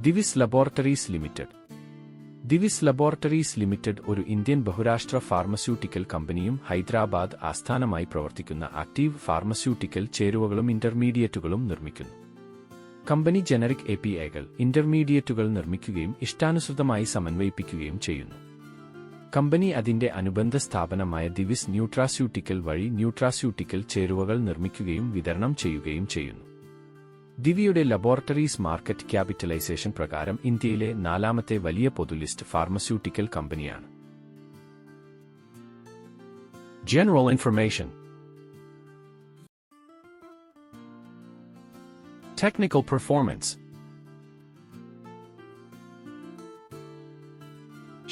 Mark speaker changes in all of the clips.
Speaker 1: Divi's laboratories limited. Divi's laboratories limited ഒരു Indian ബഹുരാഷ്ട്ര pharmaceutical കമ്പനിയും ഹൈദരാബാദ് ആസ്ഥാനമായി പ്രവർത്തിക്കുന്ന ആക്റ്റീവ് ഫാർമസ്യൂട്ടിക്കൽ ചേരുവകളും ഇന്റർമീഡിയറ്റുകളും നിർമ്മിക്കുന്നു. കമ്പനി ജനറിക് APIകൾ, ഇന്റർമീഡിയറ്റുകൾ നിർമ്മിക്കുകയും ഇഷ്ടാനുസൃതമായി സമന്വയിപ്പിക്കുകയും ചെയ്യുന്നു. കമ്പനി അതിന്റെ അനുബന്ധ സ്ഥാപനമായ ദിവിസ് ന്യൂട്രാസ്യൂട്ടിക്കൽ വഴി ന്യൂട്രാസ്യൂട്ടിക്കൽ ചേരുവകൾ നിർമ്മിക്കുകയും വിതരണം ചെയ്യുകയും ചെയ്യുന്നു. ദിവ്യയുടെ ലബോറട്ടറീസ് മാർക്കറ്റ് ക്യാപിറ്റലൈസേഷൻ പ്രകാരം ഇന്ത്യയിലെ 4ാമത്തെ വലിയ പൊതുലിസ്റ്റ് ഫാർമസ്യൂട്ടിക്കൽ കമ്പനിയാണ്. General information. Technical performance.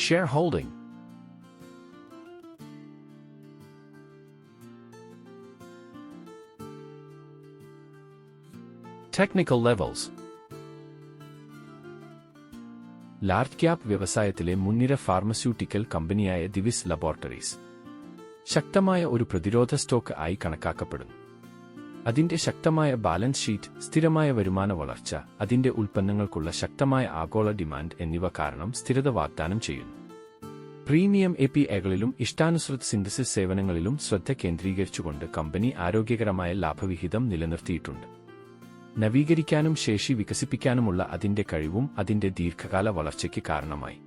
Speaker 1: Share holding. Technical levels. Large cap വ്യവസായത്തിലെ മുൻനിര ഫാർമസ്യൂട്ടിക്കൽ കമ്പനിയായ ദിവിസ് ലബോറട്ടറീസ് ശക്തമായ ഒരു പ്രതിരോധ സ്റ്റോക്ക് ആയി കണക്കാക്കപ്പെടുന്നു. അതിന്റെ ശക്തമായ ബാലൻസ് ഷീറ്റ്, സ്ഥിരമായ വരുമാന വളർച്ച, അതിന്റെ ഉൽപ്പന്നങ്ങൾക്കുള്ള ശക്തമായ ആഗോള ഡിമാൻഡ് എന്നിവ കാരണം സ്ഥിരത വാഗ്ദാനം ചെയ്യുന്നു. പ്രീമിയം APIകളിലും ഇഷ്ടാനുസൃത സിന്തസിസ് സേവനങ്ങളിലും ശ്രദ്ധ കേന്ദ്രീകരിച്ചുകൊണ്ട് കമ്പനി ആരോഗ്യകരമായ ലാഭവിഹിതം നിലനിർത്തിയിട്ടുണ്ട്. നവീകരിക്കാനും ശേഷി വികസിപ്പിക്കാനുമുള്ള അതിന്റെ കഴിവും അതിന്റെ ദീർഘകാല വളർച്ചയ്ക്ക് കാരണമായി.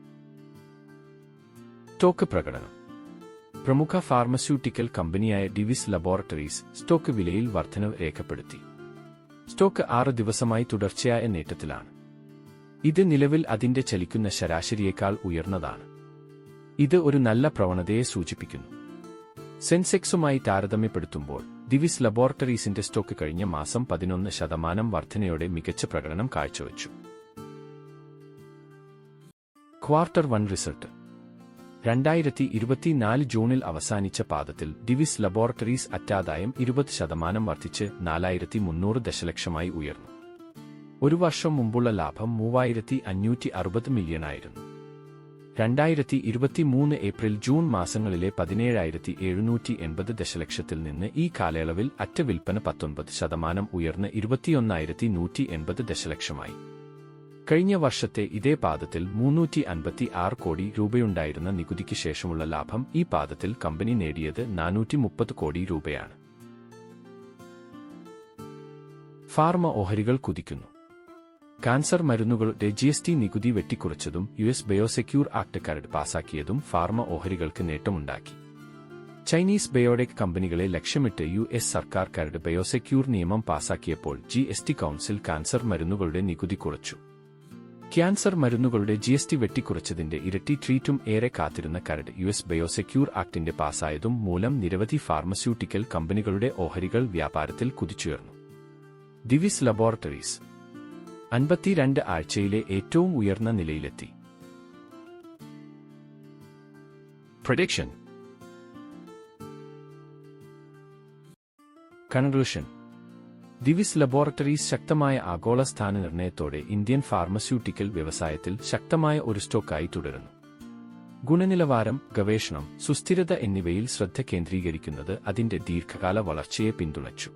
Speaker 1: സ്റ്റോക്ക് പ്രകടനം. പ്രമുഖ ഫാർമസ്യൂട്ടിക്കൽ കമ്പനിയായ ദിവിസ് ലബോറട്ടറീസ് സ്റ്റോക്ക് വിലയിൽ വർധനവ് രേഖപ്പെടുത്തി. സ്റ്റോക്ക് 6 ദിവസമായി തുടർച്ചയായ നേട്ടത്തിലാണ്. ഇത് നിലവിൽ അതിന്റെ ചലിക്കുന്ന ശരാശരിയേക്കാൾ ഉയർന്നതാണ്. ഇത് ഒരു നല്ല പ്രവണതയെ സൂചിപ്പിക്കുന്നു. സെൻസെക്സുമായി താരതമ്യപ്പെടുത്തുമ്പോൾ ദിവിസ് ലബോറട്ടറീസിന്റെ സ്റ്റോക്ക് കഴിഞ്ഞ മാസം 11% വർധനയോടെ മികച്ച പ്രകടനം കാഴ്ചവെച്ചു. Q1 result. 2024 ജൂണിൽ അവസാനിച്ച പാദത്തിൽ ദിവിസ് ലബോറട്ടറീസ് അറ്റാദായം 20% വർദ്ധിച്ച് 4,300 ദശലക്ഷമായി ഉയർന്നു. ഒരു വർഷം മുമ്പുള്ള ലാഭം 3,560 മില്യണായിരുന്നു. 2023 ഏപ്രിൽ ജൂൺ മാസങ്ങളിലെ 17,780 ദശലക്ഷത്തിൽ നിന്ന് ഈ കാലയളവിൽ അറ്റ വിൽപ്പന 19% ഉയർന്ന് 21,180 ദശലക്ഷമായി. കഴിഞ്ഞ വർഷത്തെ ഇതേ പാദത്തിൽ 356 കോടി രൂപയുണ്ടായിരുന്ന നികുതിക്ക് ശേഷമുള്ള ലാഭം ഈ പാദത്തിൽ കമ്പനി നേടിയത് 430 കോടി രൂപയാണ്. ഫാർമ ഓഹരികൾ കുതിക്കുന്നു. കാൻസർ മരുന്നുകളുടെ GST നികുതി വെട്ടിക്കുറച്ചതും US ബയോസെക്യൂർ ആക്ട് കരട് പാസാക്കിയതും ഫാർമ ഓഹരികൾക്ക് നേട്ടമുണ്ടാക്കി. ചൈനീസ് ബയോടെക് കമ്പനികളെ ലക്ഷ്യമിട്ട് US സർക്കാർ കരട് ബയോസെക്യൂർ നിയമം പാസാക്കിയപ്പോൾ GST കൗൺസിൽ കാൻസർ മരുന്നുകളുടെ നികുതി കുറച്ചു. ക്യാൻസർ മരുന്നുകളുടെ GST വെട്ടിക്കുറച്ചതിന്റെ ഇരട്ടി ട്രീറ്റും ഏറെ കാത്തിരുന്ന കരട് US ബയോസെക്യൂർ ആക്ടിന്റെ പാസായതും മൂലം നിരവധി ഫാർമസ്യൂട്ടിക്കൽ കമ്പനികളുടെ ഓഹരികൾ വ്യാപാരത്തിൽ കുതിച്ചുയർന്നു. ദിവിസ് ലബോറട്ടറീസ് 52 ആഴ്ചയിലെ ഏറ്റവും ഉയർന്ന നിലയിലെത്തി. പ്രഡിക്ഷൻ. കൺക്ലൂഷൻ. ദിവിസ് ലബോറട്ടറീസ് ശക്തമായ ആഗോള സ്ഥാനനിർണയത്തോടെ ഇന്ത്യൻ ഫാർമസ്യൂട്ടിക്കൽ വ്യവസായത്തിൽ ശക്തമായ ഒരു സ്റ്റോക്കായി തുടരുന്നു. ഗുണനിലവാരം, ഗവേഷണം, സുസ്ഥിരത എന്നിവയിൽ ശ്രദ്ധ കേന്ദ്രീകരിക്കുന്നത് അതിന്റെ ദീർഘകാല വളർച്ചയെ പിന്തുണച്ചു.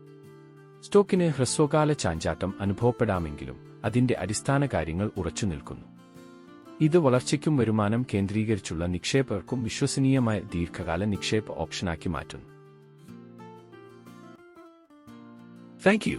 Speaker 1: സ്റ്റോക്കിന് ഹ്രസ്വകാല ചാഞ്ചാട്ടം അനുഭവപ്പെടാമെങ്കിലും അതിന്റെ അടിസ്ഥാന കാര്യങ്ങൾ ഉറച്ചുനിൽക്കുന്നു. ഇത് വളർച്ചയ്ക്കും വരുമാനം കേന്ദ്രീകരിച്ചുള്ള നിക്ഷേപകർക്കും വിശ്വസനീയമായ ദീർഘകാല നിക്ഷേപ ഓപ്ഷനാക്കി മാറ്റുന്നു. Thank you.